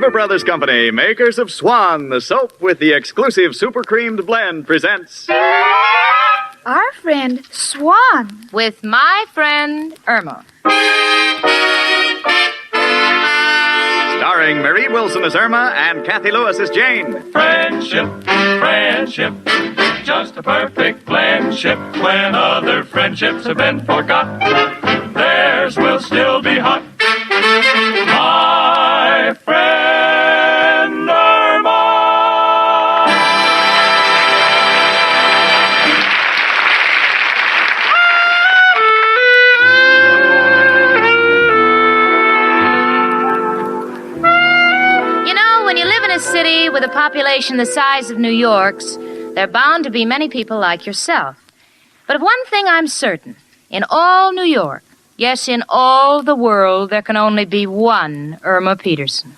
Lever Brothers Company, makers of Swan, the soap with the exclusive super creamed blend, presents... Our friend Swan. With my friend Irma. Starring Marie Wilson as Irma and Kathy Lewis as Jane. Friendship, friendship, just a perfect friendship. When other friendships have been forgot, theirs will still be hot. My friend Irma. You know, when you live in a city with a population the size of New York's, there are bound to be many people like yourself. But of one thing I'm certain. In all New York, yes, in all the world, there can only be one Irma Peterson.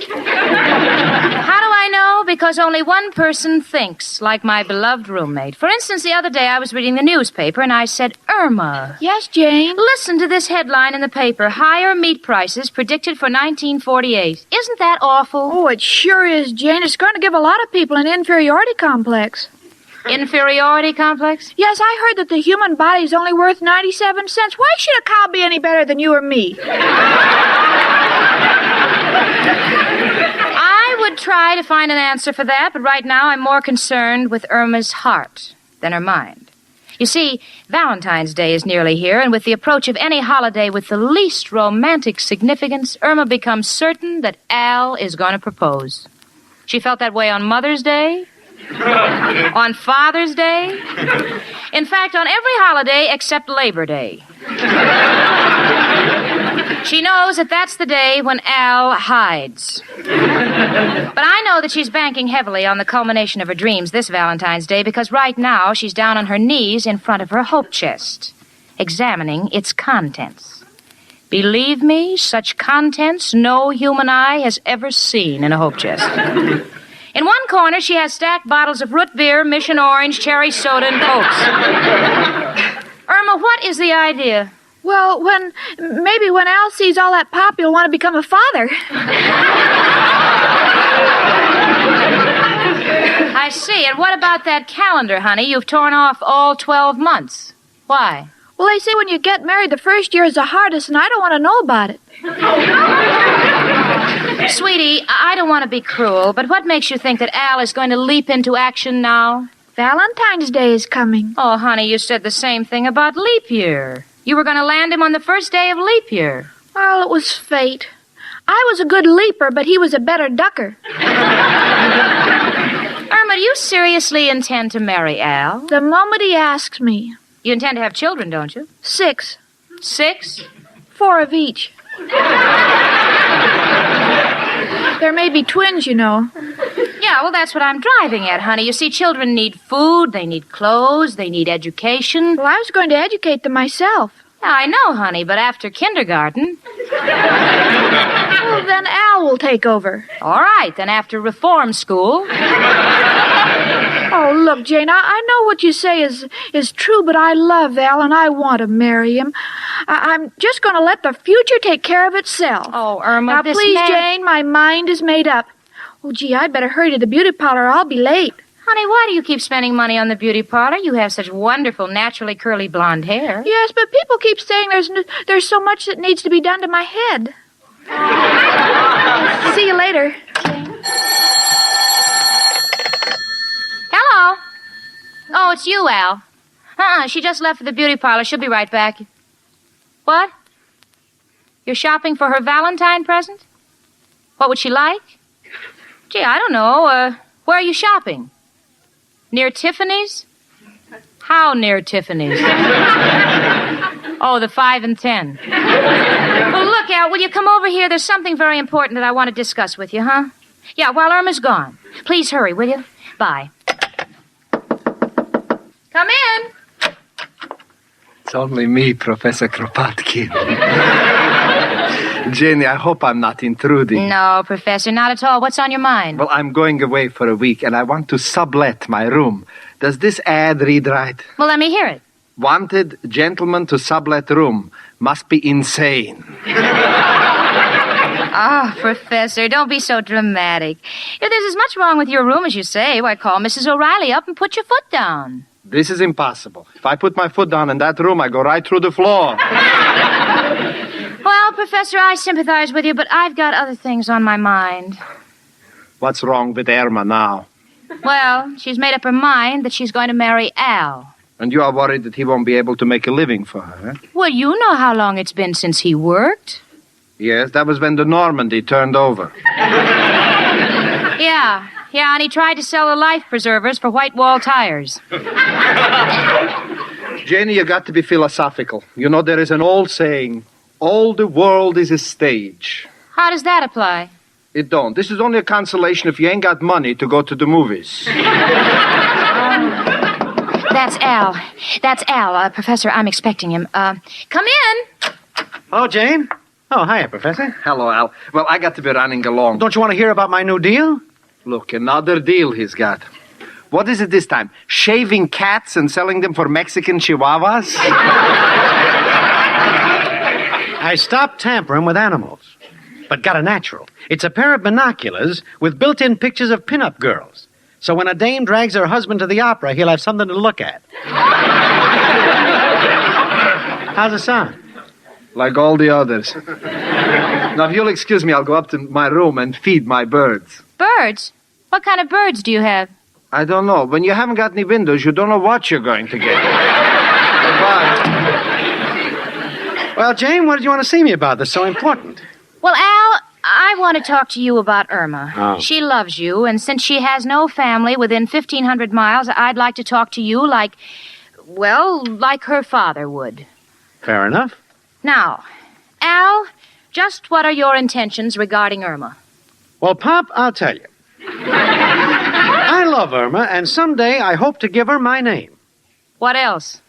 How do I know? Because only one person thinks like my beloved roommate. For instance, the other day I was reading the newspaper and I said, Irma. Yes, Jane? Listen to this headline in the paper. Higher meat prices predicted for 1948. Isn't that awful? Oh, it sure is, Jane. It's going to give a lot of people an inferiority complex. Inferiority complex? Yes, I heard that the human body is only worth 97 cents. Why should a cow be any better than you or me? I would try to find an answer for that, but right now I'm more concerned with Irma's heart than her mind. You see, Valentine's Day is nearly here, and with the approach of any holiday with the least romantic significance, Irma becomes certain that Al is going to propose. She felt that way on Mother's Day, on Father's Day, in fact, on every holiday except Labor Day. She knows that that's the day when Al hides. But I know that she's banking heavily on the culmination of her dreams this Valentine's Day because right now she's down on her knees in front of her hope chest, examining its contents. Believe me, such contents no human eye has ever seen in a hope chest. In one corner, she has stacked bottles of root beer, Mission Orange, cherry soda, and Cokes. Irma, what is the idea? Well, maybe when Al sees all that pop, he'll want to become a father. I see. And what about that calendar, honey? You've torn off all 12 months. Why? Well, they say when you get married, the first year is the hardest, and I don't want to know about it. Sweetie, I don't want to be cruel, but what makes you think that Al is going to leap into action now? Valentine's Day is coming. Oh, honey, you said the same thing about leap year. You were going to land him on the first day of leap year. Well, it was fate. I was a good leaper, but he was a better ducker. Irma, do you seriously intend to marry Al? The moment he asks me. You intend to have children, don't you? 6. 6? 4 of each. There may be twins, you know. Yeah, well, that's what I'm driving at, honey. You see, children need food, they need clothes, they need education. Well, I was going to educate them myself. Yeah, I know, honey, but after kindergarten... Well, then Al will take over. All right, then after reform school... Oh, look, Jane, I know what you say is true, but I love Al and I want to marry him. I'm just going to let the future take care of itself. Oh, Irma, now, this please, man... Jane, my mind is made up. Oh, gee, I'd better hurry to the beauty parlor or I'll be late. Honey, why do you keep spending money on the beauty parlor? You have such wonderful, naturally curly blonde hair. Yes, but people keep saying there's so much that needs to be done to my head. See you later. Hello. Oh, it's you, Al. She just left for the beauty parlor. She'll be right back. What? You're shopping for her Valentine present? What would she like? Gee, I don't know. Where are you shopping? Near Tiffany's? How near Tiffany's? Oh, the 5 and 10. Well, look, Al, will you come over here? There's something very important that I want to discuss with you, huh? Yeah, while Irma's gone. Please hurry, will you? Bye. Come in. It's only me, Professor Kropotkin. Jenny, I hope I'm not intruding. No, Professor, not at all. What's on your mind? Well, I'm going away for a week, and I want to sublet my room. Does this ad read right? Well, let me hear it. Wanted gentleman to sublet room. Must be insane. Ah, Professor, don't be so dramatic. If there's as much wrong with your room as you say, why, call Mrs. O'Reilly up and put your foot down. This is impossible. If I put my foot down in that room, I go right through the floor. Well, Professor, I sympathize with you, but I've got other things on my mind. What's wrong with Irma now? Well, she's made up her mind that she's going to marry Al. And you are worried that he won't be able to make a living for her? Well, you know how long it's been since he worked. Yes, that was when the Normandy turned over. Yeah, and he tried to sell the life preservers for white wall tires. Janie, you got to be philosophical. You know, there is an old saying, all the world is a stage. How does that apply? It don't. This is only a consolation if you ain't got money to go to the movies. That's Al. Professor, I'm expecting him. Come in. Oh, Jane. Oh, hiya, Professor. Hello, Al. Well, I got to be running along. Don't you want to hear about my new deal? Look, another deal he's got. What is it this time? Shaving cats and selling them for Mexican chihuahuas? I stopped tampering with animals, but got a natural. It's a pair of binoculars with built-in pictures of pin-up girls. So when a dame drags her husband to the opera, he'll have something to look at. How's it sound? Like all the others. Now, if you'll excuse me, I'll go up to my room and feed my birds. Birds? What kind of birds do you have? I don't know. When you haven't got any windows, you don't know what you're going to get. Goodbye. Well, Jane, what did you want to see me about that's so important? Well, Al, I want to talk to you about Irma. Oh. She loves you, and since she has no family within 1,500 miles, I'd like to talk to you like her father would. Fair enough. Now, Al, just what are your intentions regarding Irma? Well, Pop, I'll tell you. I love Irma, and someday I hope to give her my name. What else?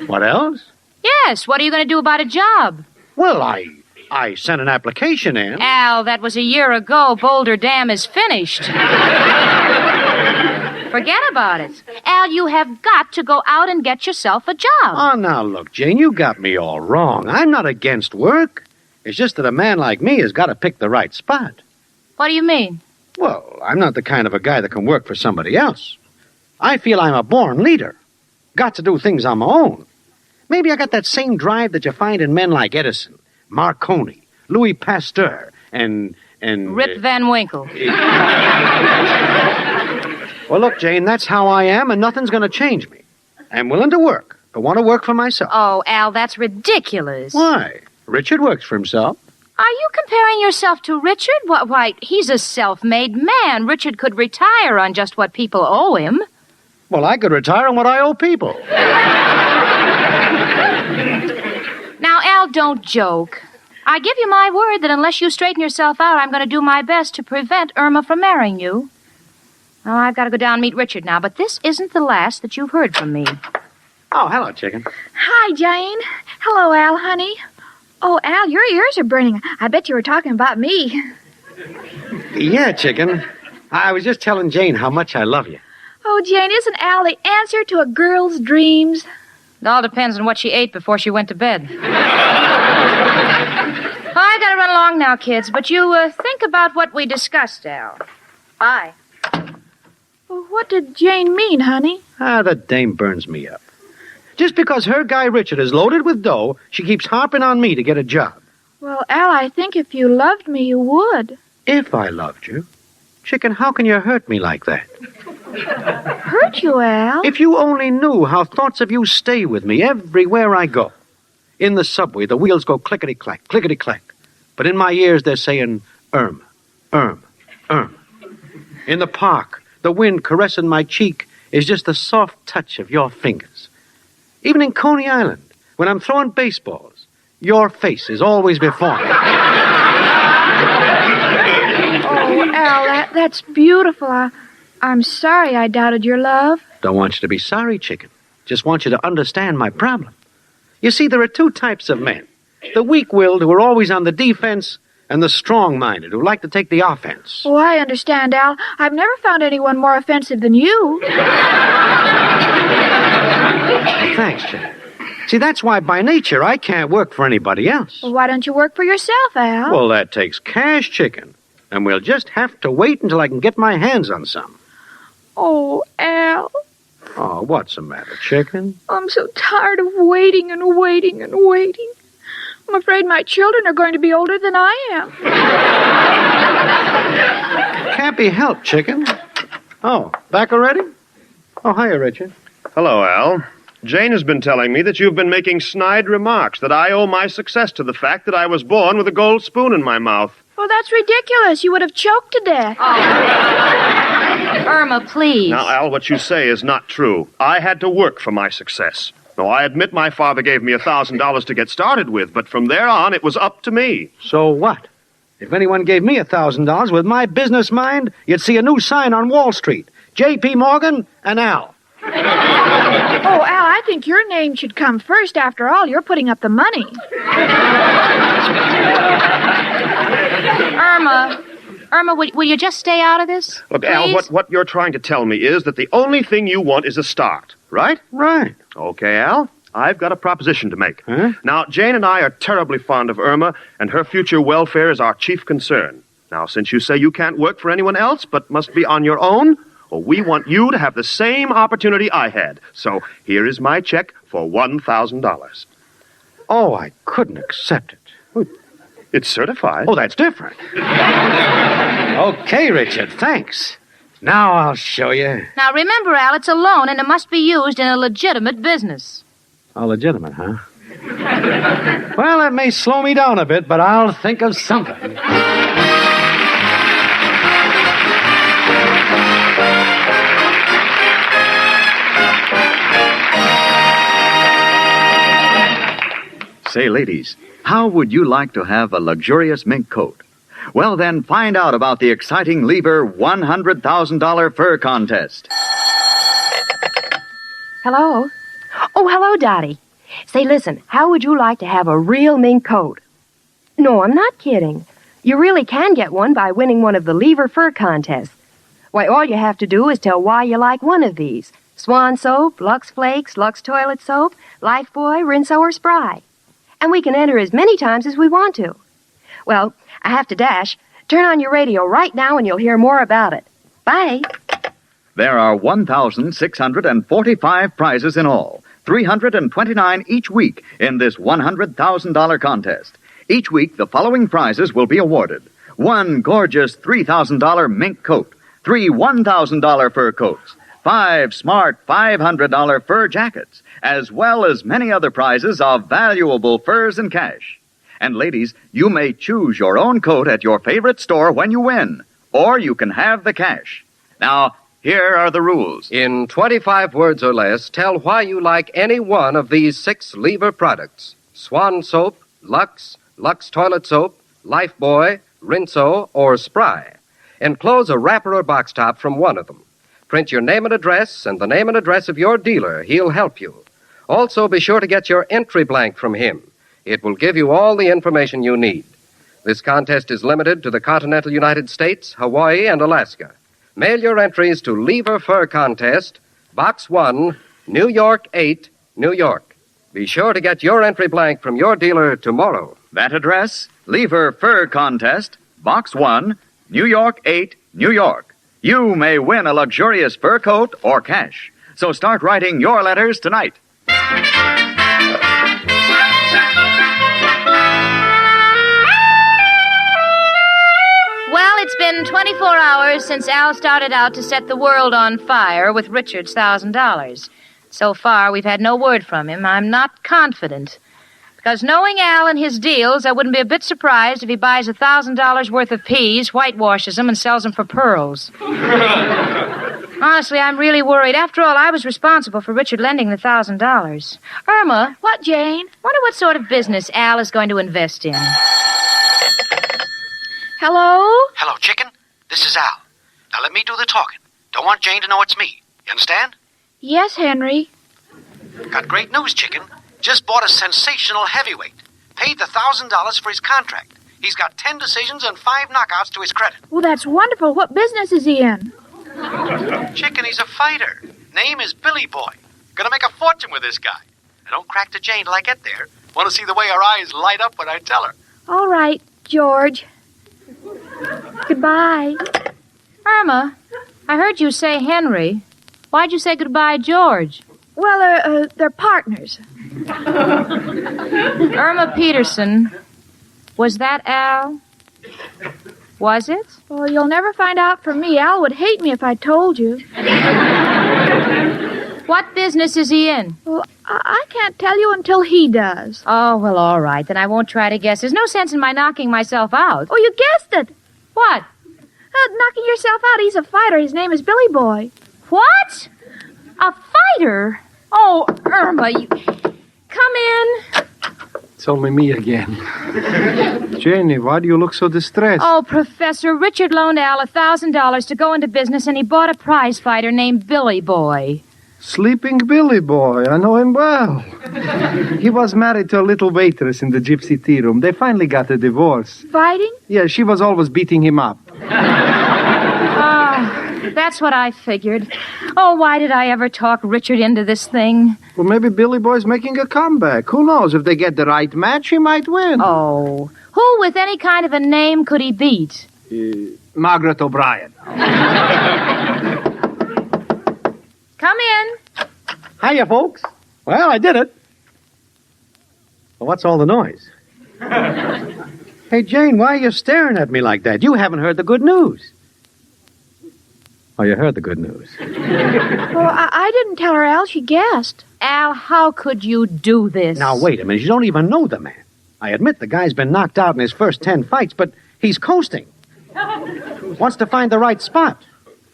What else? Yes, what are you going to do about a job? Well, I sent an application in. Al, that was a year ago. Boulder Dam is finished. Forget about it. Al, you have got to go out and get yourself a job. Oh, now, look, Jane, you got me all wrong. I'm not against work. It's just that a man like me has got to pick the right spot. What do you mean? Well, I'm not the kind of a guy that can work for somebody else. I feel I'm a born leader. Got to do things on my own. Maybe I got that same drive that you find in men like Edison, Marconi, Louis Pasteur, and Rip Van Winkle. Well, look, Jane, that's how I am, and nothing's going to change me. I'm willing to work, but want to work for myself. Oh, Al, that's ridiculous. Why? Richard works for himself. Are you comparing yourself to Richard? Why, he's a self-made man. Richard could retire on just what people owe him. Well, I could retire on what I owe people. Now, Al, don't joke. I give you my word that unless you straighten yourself out, I'm going to do my best to prevent Irma from marrying you. Oh, I've got to go down and meet Richard now, but this isn't the last that you've heard from me. Oh, hello, chicken. Hi, Jane. Hello, Al, honey. Oh, Al, your ears are burning. I bet you were talking about me. Yeah, chicken. I was just telling Jane how much I love you. Oh, Jane, isn't Al the answer to a girl's dreams? It all depends on what she ate before she went to bed. Well, I got to run along now, kids, but you think about what we discussed, Al. Bye. Well, what did Jane mean, honey? That dame burns me up. Just because her guy Richard is loaded with dough, she keeps harping on me to get a job. Well, Al, I think if you loved me, you would. If I loved you? Chicken, how can you hurt me like that? Hurt you, Al? If you only knew how thoughts of you stay with me everywhere I go. In the subway, the wheels go clickety-clack, clickety-clack. But in my ears, they're saying, Irma, Irma, Irma. In the park, the wind caressing my cheek is just the soft touch of your fingers. Even in Coney Island, when I'm throwing baseballs, your face is always before me. Oh, Al, that's beautiful. I'm sorry I doubted your love. Don't want you to be sorry, chicken. Just want you to understand my problem. You see, there are two types of men. The weak-willed who are always on the defense, and the strong-minded who like to take the offense. Oh, I understand, Al. I've never found anyone more offensive than you. Thanks, chicken. See, that's why by nature I can't work for anybody else. Well, why don't you work for yourself, Al? Well, that takes cash, Chicken. And we'll just have to wait until I can get my hands on some. Oh, Al, Oh, what's the matter, Chicken? I'm so tired of waiting and waiting and waiting. I'm afraid my children are going to be older than I am. Can't be helped, Chicken. Oh, back already? Oh, hiya, Richard. Hello, Al. Jane has been telling me that you've been making snide remarks, that I owe my success to the fact that I was born with a gold spoon in my mouth. Well, that's ridiculous. You would have choked to death. Irma, please. Now, Al, what you say is not true. I had to work for my success. Now, I admit my father gave me $1,000 to get started with, but from there on, it was up to me. So what? If anyone gave me $1,000 with my business mind, you'd see a new sign on Wall Street. J.P. Morgan and Al. Oh, Al, I think your name should come first. After all, you're putting up the money. Irma, will you just stay out of this? Look, please? Al, what you're trying to tell me is that the only thing you want is a start, right? Right. Okay, Al, I've got a proposition to make. Huh? Now, Jane and I are terribly fond of Irma, and her future welfare is our chief concern. Now, since you say you can't work for anyone else but must be on your own, well, we want you to have the same opportunity I had. So here is my check for $1,000. Oh, I couldn't accept it. It's certified. Oh, that's different. Okay, Richard, thanks. Now I'll show you. Now, remember, Al, it's a loan, and it must be used in a legitimate business. Oh, legitimate, huh? Well, that may slow me down a bit, but I'll think of something. Say, ladies, how would you like to have a luxurious mink coat? Well, then find out about the exciting Lever $100,000 fur contest. Hello? Oh, hello, Dottie. Say, listen, how would you like to have a real mink coat? No, I'm not kidding. You really can get one by winning one of the Lever fur contests. Why, all you have to do is tell why you like one of these. Swan soap, Lux Flakes, Lux Toilet Soap, Lifebuoy, Rinso, or Spry. And we can enter as many times as we want to. Well, I have to dash. Turn on your radio right now and you'll hear more about it. Bye. There are 1,645 prizes in all, 329 each week in this $100,000 contest. Each week, the following prizes will be awarded. One gorgeous $3,000 mink coat, 3 $1,000 fur coats, 5 smart $500 fur jackets, as well as many other prizes of valuable furs and cash. And ladies, you may choose your own coat at your favorite store when you win, or you can have the cash. Now, here are the rules. In 25 words or less, tell why you like any one of these 6 Lever products. Swan Soap, Lux, Lux Toilet Soap, Lifebuoy, Rinso, or Spry. Enclose a wrapper or box top from one of them. Print your name and address and the name and address of your dealer. He'll help you. Also, be sure to get your entry blank from him. It will give you all the information you need. This contest is limited to the continental United States, Hawaii, and Alaska. Mail your entries to Lever Fur Contest, Box 1, New York 8, New York. Be sure to get your entry blank from your dealer tomorrow. That address, Lever Fur Contest, Box 1, New York 8, New York. You may win a luxurious fur coat or cash. So start writing your letters tonight. Well, it's been 24 hours since Al started out to set the world on fire with Richard's $1,000. So far, we've had no word from him. I'm not confident. Because knowing Al and his deals, I wouldn't be a bit surprised if he buys $1,000 worth of peas, whitewashes them, and sells them for pearls. Honestly, I'm really worried. After all, I was responsible for Richard lending the $1,000. Irma, What, Jane? wonder what sort of business Al is going to invest in. Hello? Hello, Chicken. This is Al. Now let me do the talking. Don't want Jane to know it's me. You understand? Yes, Henry. Got great news, Chicken. Just bought a sensational heavyweight. Paid the $1,000 for his contract. He's got 10 decisions and 5 knockouts to his credit. Well, that's wonderful. What business is he in? Chicken, he's a fighter. Name is Billy Boy. Gonna make a fortune with this guy. And don't crack to Jane till I get there. Want to see the way her eyes light up when I tell her. All right, George. Goodbye. Irma, I heard you say Henry. Why'd you say goodbye, George? Well, they're partners. Irma Peterson. Was that Al? Was it? Well, you'll never find out from me. Al would hate me if I told you. What business is he in? Well, I can't tell you until he does. Oh, well, all right. Then I won't try to guess. There's no sense in my knocking myself out. Oh, you guessed it. What? Knocking yourself out. He's a fighter. His name is Billy Boy. What? A fighter? Oh, Irma, you... Come in. It's only me again. Janie, why do you look so distressed? Oh, Professor, Richard loaned Al $1,000 to go into business, and he bought a prize fighter named Billy Boy. Sleeping Billy Boy. I know him well. He was married to a little waitress in the gypsy tea room. They finally got a divorce. Fighting? Yeah, she was always beating him up. That's what I figured. Oh, why did I ever talk Richard into this thing? Well, maybe Billy Boy's making a comeback. Who knows? If they get the right match, he might win. Oh, who with any kind of a name could he beat? Margaret O'Brien. Come in. Hiya, folks. Well, I did it. Well, what's all the noise? Hey, Jane, why are you staring at me like that? You haven't heard the good news. Oh, you heard the good news. Well, I didn't tell her, Al. She guessed. Al, how could you do this? Now, wait a minute. You don't even know the man. I admit the guy's been knocked out in his first 10 fights, but he's coasting. Wants to find the right spot.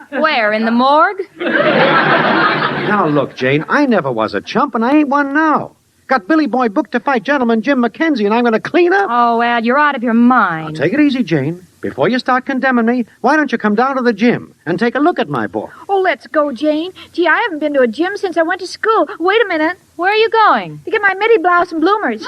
Where, in the morgue? Now, look, Jane, I never was a chump, and I ain't one now. Got Billy Boy booked to fight gentleman Jim McKenzie, and I'm going to clean up. Oh, Al, you're out of your mind. Now, take it easy, Jane. Before you start condemning me, why don't you come down to the gym and take a look at my book? Oh, let's go, Jane. Gee, I haven't been to a gym since I went to school. Wait a minute. Where are you going? To get my midi blouse and bloomers.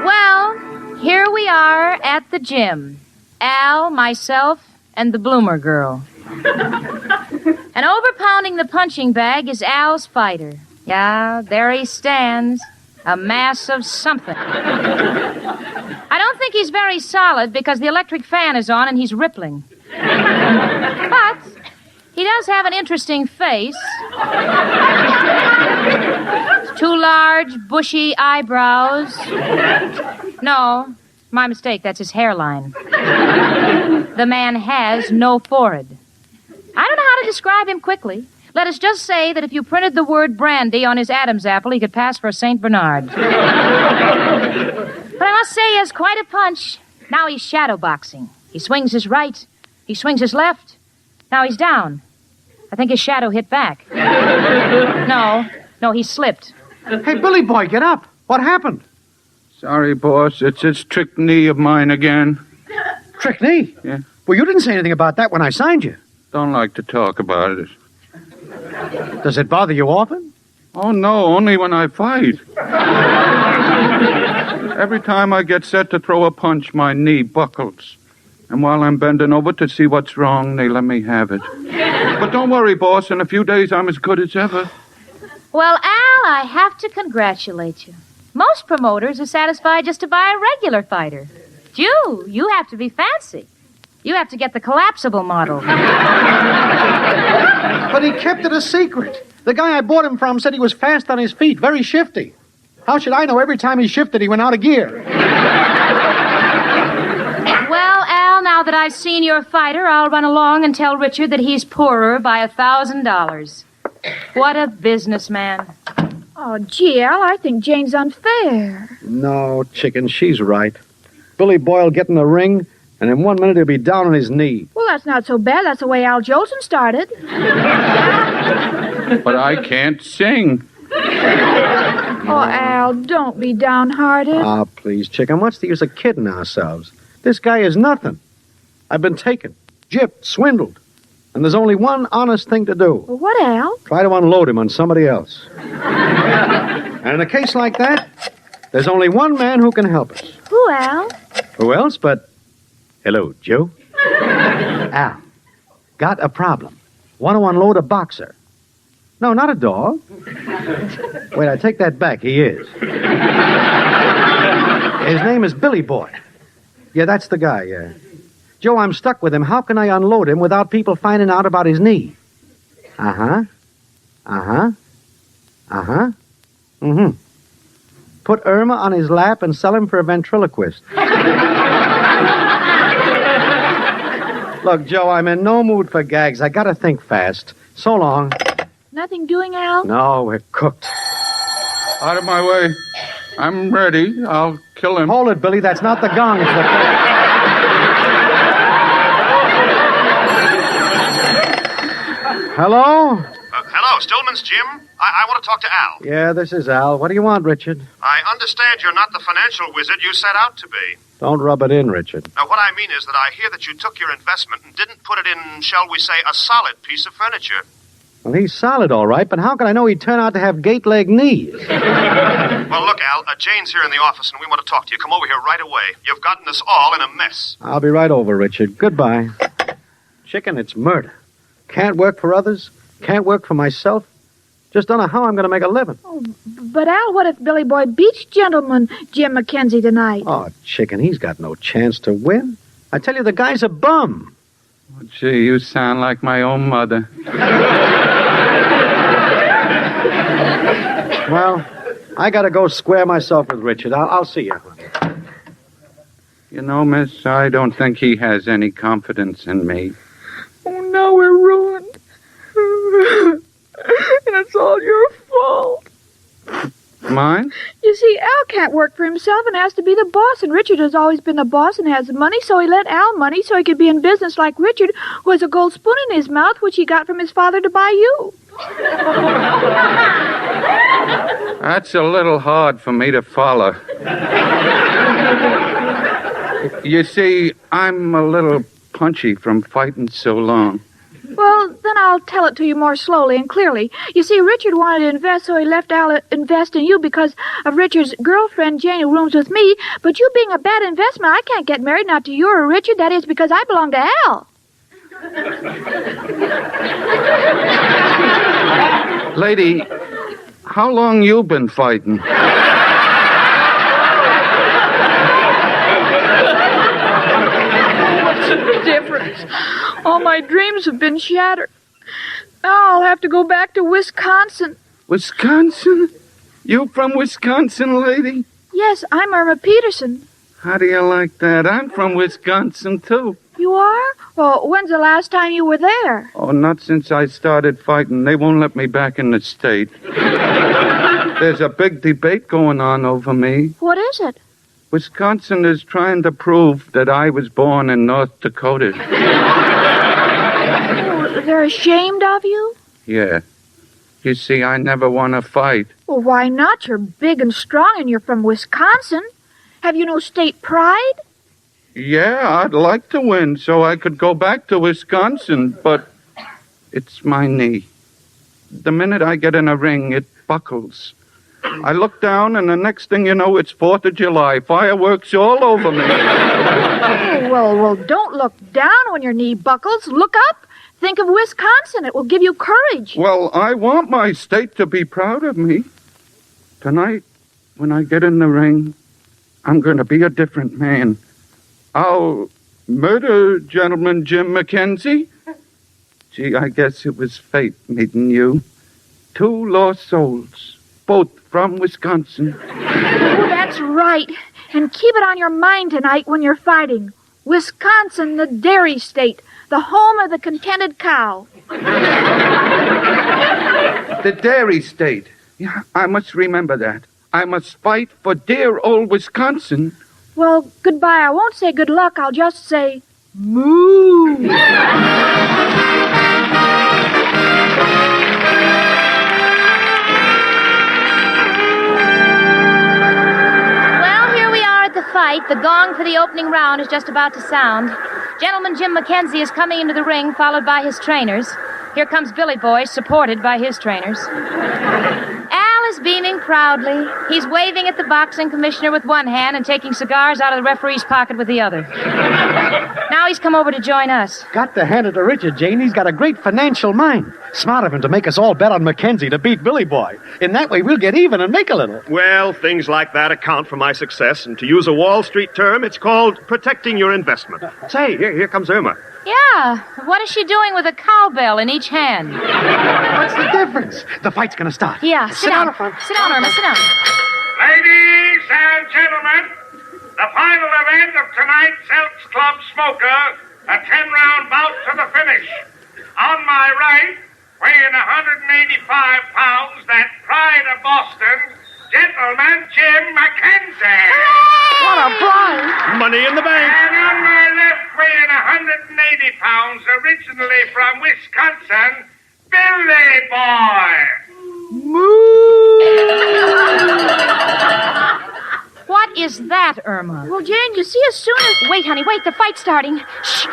Well, here we are at the gym. Al, myself, and the bloomer girl. And over-pounding the punching bag is Al's fighter. Yeah, there he stands, a mass of something. I don't think he's very solid because the electric fan is on and he's rippling. But he does have an interesting face. Two large, bushy eyebrows. No, my mistake, that's his hairline. The man has no forehead. I don't know how to describe him quickly. Let us just say that if you printed the word brandy on his Adam's apple, he could pass for a St. Bernard. But I must say he has quite a punch. Now he's shadowboxing. He swings his right. He swings his left. Now he's down. I think his shadow hit back. No, he slipped. Hey, Billy Boy, get up. What happened? Sorry, boss. It's this trick knee of mine again. Trick knee? Yeah. Well, you didn't say anything about that when I signed you. Don't like to talk about it. Does it bother you often? Oh, no, only when I fight. Every time I get set to throw a punch, my knee buckles. And while I'm bending over to see what's wrong, they let me have it. But don't worry, boss. In a few days, I'm as good as ever. Well, Al, I have to congratulate you. Most promoters are satisfied just to buy a regular fighter. You have to be fancy. You have to get the collapsible model. But he kept it a secret. The guy I bought him from said he was fast on his feet, very shifty. How should I know every time he shifted he went out of gear? Well, Al, now that I've seen your fighter, I'll run along and tell Richard that he's poorer by $1,000. What a businessman. Oh, gee, Al, I think Jane's unfair. No, chicken, she's right. Billy Boy'll get in the ring, and in 1 minute he'll be down on his knee. Well, that's not so bad. That's the way Al Jolson started. But I can't sing. Oh, Al, don't be downhearted. Ah, please, chicken, what's the use of kidding ourselves? This guy is nothing. I've been taken, gypped, swindled. And there's only one honest thing to do. Well, what, Al? Try to unload him on somebody else. And in a case like that, there's only one man who can help us. Who, Al? Who else but... Hello, Joe. Al. got a problem. Want to unload a boxer. No, not a dog. Wait, I take that back. He is. His name is Billy Boy. Yeah, that's the guy, yeah. Joe, I'm stuck with him. How can I unload him without people finding out about his knee? Uh-huh. Uh-huh. Uh-huh. Mm-hmm. Put Irma on his lap and sell him for a ventriloquist. Look, Joe, I'm in no mood for gags. I gotta think fast. So long. Nothing doing, Al? No, we're cooked. Out of my way. I'm ready. I'll kill him. Hold it, Billy. That's not the gong. It's the... Hello? Hello, Stillman's Jim. I want to talk to Al. Yeah, this is Al. What do you want, Richard? I understand you're not the financial wizard you set out to be. Don't rub it in, Richard. Now, what I mean is that I hear that you took your investment and didn't put it in, shall we say, a solid piece of furniture. Well, he's solid, all right, but how can I know he'd turn out to have gate-leg knees? Well, look, Al, Jane's here in the office, and we want to talk to you. Come over here right away. You've gotten us all in a mess. I'll be right over, Richard. Goodbye. Chicken, it's murder. Can't work for others. Can't work for myself. Just don't know how I'm going to make a living. Oh, but, Al, what if Billy Boy beats Gentleman Jim McKenzie tonight? Oh, Chicken, he's got no chance to win. I tell you, the guy's a bum. Oh, gee, you sound like my own mother. Well, I got to go square myself with Richard. I'll see you. You know, miss, I don't think he has any confidence in me. Oh, now we're ruined. And it's all your fault. Mine? You see, Al can't work for himself and has to be the boss, and Richard has always been the boss and has the money, so he lent Al money so he could be in business like Richard, who has a gold spoon in his mouth, which he got from his father to buy you. That's a little hard for me to follow. You see, I'm a little punchy from fighting so long. Well, then I'll tell it to you more slowly and clearly. You see, Richard wanted to invest, so he left Al invest in you because of Richard's girlfriend, Jane, who rooms with me. But you being a bad investment, I can't get married, not to you or Richard. That is because I belong to Al. Lady, how long you been fighting? What's the difference? All my dreams have been shattered. Now I'll have to go back to Wisconsin. Wisconsin? You from Wisconsin, lady? Yes, I'm Irma Peterson. How do you like that? I'm from Wisconsin, too. You are? Well, when's the last time you were there? Oh, not since I started fighting. They won't let me back in the state. There's a big debate going on over me. What is it? Wisconsin is trying to prove that I was born in North Dakota. Oh, they're ashamed of you? Yeah. You see, I never won a fight. Well, why not? You're big and strong and you're from Wisconsin. Have you no state pride? Yeah, I'd like to win so I could go back to Wisconsin, but it's my knee. The minute I get in a ring, it buckles. I look down, and the next thing you know, it's 4th of July. Fireworks all over me. Oh, well, don't look down when your knee buckles. Look up. Think of Wisconsin. It will give you courage. Well, I want my state to be proud of me. Tonight, when I get in the ring, I'm going to be a different man. I'll murder Gentleman Jim McKenzie. Gee, I guess it was fate meeting you. 2 lost souls, both from Wisconsin. Oh, that's right. And keep it on your mind tonight when you're fighting. Wisconsin, the dairy state, the home of the contented cow. The dairy state. Yeah, I must remember that. I must fight for dear old Wisconsin. Well, goodbye. I won't say good luck. I'll just say, moo. Well, here we are at the fight. The gong for the opening round is just about to sound. Gentleman Jim McKenzie is coming into the ring, followed by his trainers. Here comes Billy Boy, supported by his trainers. Al is beaming proudly. He's waving at the boxing commissioner with one hand and taking cigars out of the referee's pocket with the other. Now he's come over to join us. Got to hand it to Richard, Jane. He's got a great financial mind. Smart of him to make us all bet on Mackenzie to beat Billy Boy. In that way, we'll get even and make a little. Well, things like that account for my success, and to use a Wall Street term, it's called protecting your investment. Say, here comes Irma. Yeah. What is she doing with a cowbell in each hand? What's the difference? The fight's gonna start. Yeah, sit down. Sit down, Irma, sit down. Ladies and gentlemen, the final event of tonight's Elks Club Smoker, a 10-round bout to the finish. On my right, weighing 185 pounds, that pride of Boston, Gentleman Jim Mackenzie. What a prize! Money in the bank. And on my left, weighing 180 pounds, originally from Wisconsin, Billy Boy. What is that, Irma? Well, Jane, you see, as soon as... Wait, honey, wait. The fight's starting. Shh.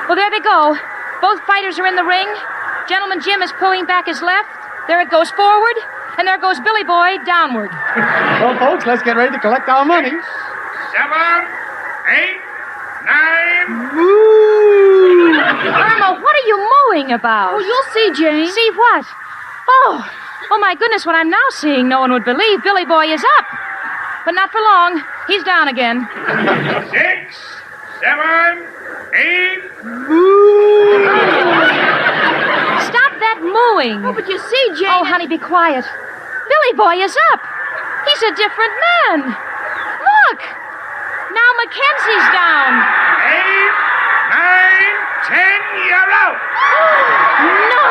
Well, there they go. Both fighters are in the ring. Gentleman Jim is pulling back his left. There it goes forward. And there goes Billy Boy downward. Well, folks, let's get ready to collect our money. 7, 8, 9. Irma, what are you mooing about? Oh, you'll see, Jane. See what? Oh, my goodness, what I'm now seeing, no one would believe. Billy Boy is up. But not for long. He's down again. 6, 7, 8. Stop that mooing. Oh, but you see, Jane... Oh, honey, be quiet. Billy Boy is up. He's a different man. Look. Now Mackenzie's down. 8, 9, 10, you're out. No.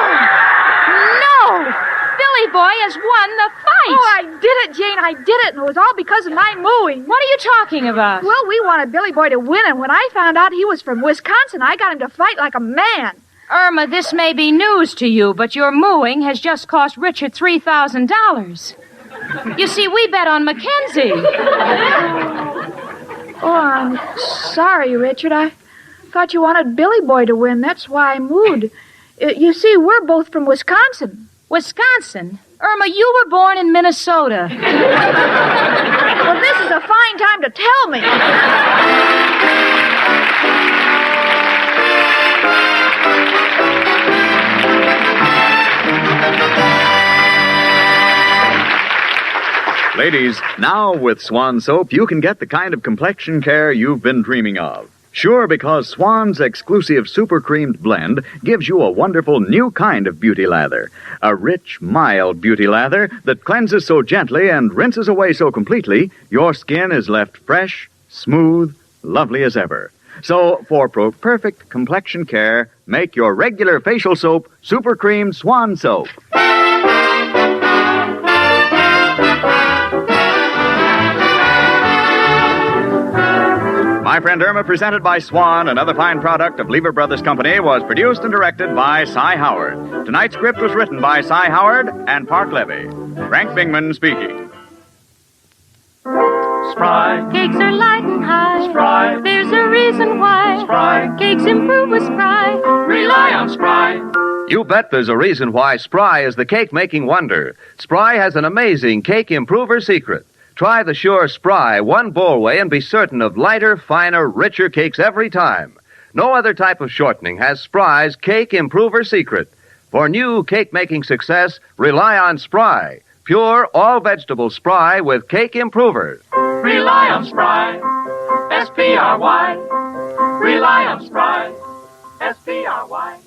Billy Boy has won the fight. Oh, I did it, Jane. I did it, and it was all because of my mooing. What are you talking about? Well, we wanted Billy Boy to win, and when I found out he was from Wisconsin, I got him to fight like a man. Irma, this may be news to you, but your mooing has just cost Richard $3,000. You see, we bet on Mackenzie. Oh, I'm sorry, Richard. I thought you wanted Billy Boy to win. That's why I mooed. You see, we're both from Wisconsin. Wisconsin? Irma, you were born in Minnesota. Well, this is a fine time to tell me. Ladies, now with Swan Soap, you can get the kind of complexion care you've been dreaming of. Sure, because Swan's exclusive super creamed blend gives you a wonderful new kind of beauty lather. A rich, mild beauty lather that cleanses so gently and rinses away so completely, your skin is left fresh, smooth, lovely as ever. So, for perfect complexion care, make your regular facial soap super creamed Swan Soap. My Friend Irma, presented by Swan, another fine product of Lever Brothers Company, was produced and directed by Cy Howard. Tonight's script was written by Cy Howard and Park Levy. Frank Bingman speaking. Spry. Cakes are light and high. Spry. There's a reason why. Spry. Cakes improve with Spry. Rely on Spry. You bet there's a reason why Spry is the cake-making wonder. Spry has an amazing cake improver secret. Try the sure Spry one bowl way and be certain of lighter, finer, richer cakes every time. No other type of shortening has Spry's cake improver secret. For new cake-making success, rely on Spry. Pure, all-vegetable Spry with cake improver. Rely on Spry. S-P-R-Y. Rely on Spry. S-P-R-Y.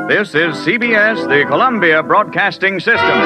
This is CBS, the Columbia Broadcasting System.